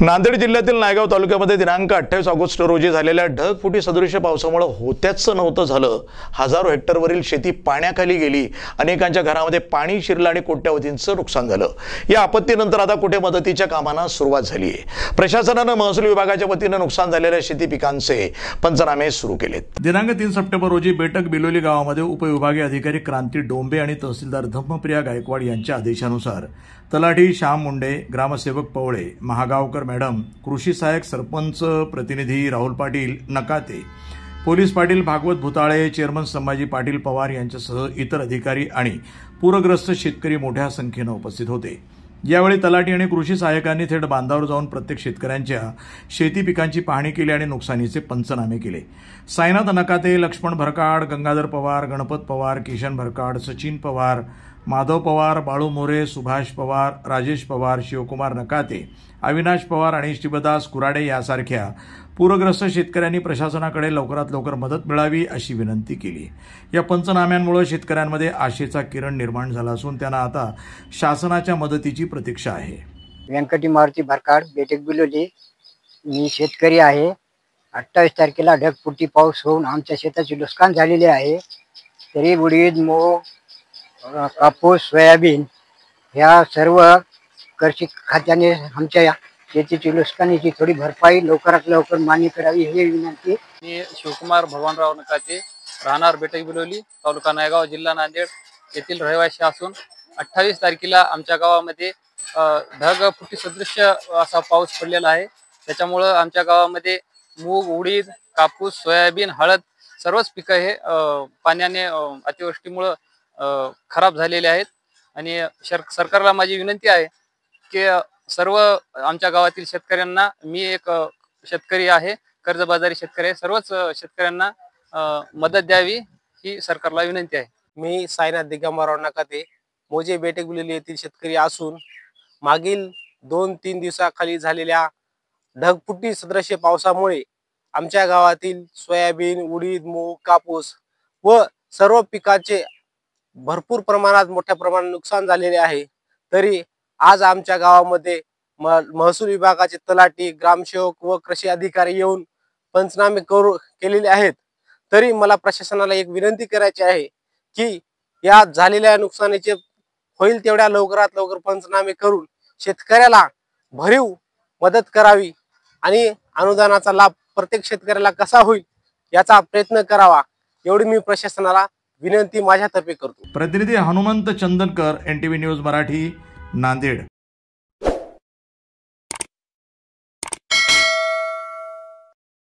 नांदेड जिल्ह्यातील नायगाव तालुक्यामध्ये दिनांक 28 ऑगस्ट रोजी झालेल्या ढगफुटी सदृश पावसामुळे होत्याच नव्हतं झालं। हजारो हेक्टरवरील शेती पाण्याखाली गेली, अनेकांच्या घरामध्ये पाणी शिरलं आणि कोट्यवधींचं नुकसान झालं। या आपत्तीनंतर आता कुठे मदतीच्या कामांना सुरुवात झाली आहे। प्रशासनाने महसूल विभागाच्या वतीने नुकसान झालेल्या शेती पिकांचे पंचनामे सुरू केलेत। दिनांक 3 सप्टेंबर रोजी बेटक बिलोली गावामध्ये उपविभागीय अधिकारी क्रांती डोंबे आणि तहसीलदार धम्मप्रिया गायकवाड यांच्या आदेशानुसार तलाठी श्याम मुंडे, ग्रामसेवक पवळे, महागावकर मॅडम, कृषी सहाय्यक सरपंच प्रतिनिधी राहुल पाटील नकाते, पोलीस पाटील भागवत भुताळे, चेअरमन संभाजी पाटील पवार यांच्यासह इतर अधिकारी आणि पूरग्रस्त शेतकरी मोठ्या संख्येने उपस्थित होते। यावेळी तलाठी आणि कृषी सहाय्यकांनी थेट बांधावर जाऊन प्रत्येक शेतकऱ्यांच्या शेती पिकांची पाहणी केली आणि नुकसानीचे पंचनामे केले। साईनाथ नकाते, लक्ष्मण भरकाड, गंगाधर पवार, गणपत पवार, किशन भरकाड, सचिन पवार, माधव पवार, बाळू मोरे, सुभाष पवार, राजेश पवार, शिवकुमार नकाते, अविनाश पवार आणि शिवदास कुराडे यासारख्या पूरग्रस्त शेतकऱ्यांनी प्रशासनाकडे लवकरात लवकर मदत मिळावी अशी विनंती केली। या पंचनाम्यांमुळे शेतकऱ्यांमध्ये आशेचा किरण निर्माण झाला असून त्यांना आता शासनाच्या मदतीची प्रतीक्षा आहे। व्यंकटी मारुती भरकाड, बेटक बिलोली, मी शेतकरी आहे। 28 तारखेला ढगफुटी पाऊस होऊन आमच्या शेताचे नुकसान झालेले आहे। तरी उडीद, मूग, कापूस, सोयाबीन ह्या सर्व कृषी खात्याने आमच्या शेतीची नुकसानीची थोडी भरपाई लवकरात लवकर मान्य करावी ही विनंती। मी शिवकुमार भगवानराव नकाते, राहणार बेटक बिलोली, तालुका नायगाव, जिल्हा नांदेड येथील रहिवासी असून 28 तारखेला आमच्या गावामध्ये ढगफुटी सदृश असा पाऊस पडलेला आहे। त्याच्यामुळे आमच्या गावामध्ये मूग, उडीद, कापूस, सोयाबीन, हळद सर्वच पिकं हे पाण्याने अतिवृष्टीमुळे खराब झालेले आहेत। आणि सरकारला माझी विनंती आहे की सर्व आमच्या गावातील शेतकऱ्यांना, मी एक शेतकरी आहे, कर्जबाजारी शेतकरी आहे, सर्वच शेतकऱ्यांना मदत द्यावी ही सरकारला विनंती आहे। मी साईनाथ दिगंबरराव नकाते, मोजे बेटक बिलोली येथील शेतकरी असून मागील 2-3 दिवसाखाली झालेल्या ढगफुटी सदृश पावसामुळे आमच्या गावातील सोयाबीन, उडीद, मूग, कापूस व सर्व पिकाचे भरपूर प्रमाणात मोठ्या प्रमाणात नुकसान झालेले आहे। तरी आज आमच्या गावामध्ये महसूल विभागाचे तलाठी, ग्रामसेवक व कृषी अधिकारी येऊन पंचनामे केलेले आहेत। तरी मला प्रशासनाला एक विनंती करायची आहे की या झालेल्या नुकसानीचे होईल तेवढ्या लवकरात लवकर पंचनामे करून शेतकऱ्याला भरीव मदत करावी आणि अनुदानाचा लाभ प्रत्येक शेतकऱ्याला कसा होईल याचा प्रयत्न करावा, एवढी मी प्रशासनाला विनंती माझ्यातर्फे करतो। प्रतिनिधी हनुमंत चंदनकर, NTV न्यूज मराठी, नांदेड।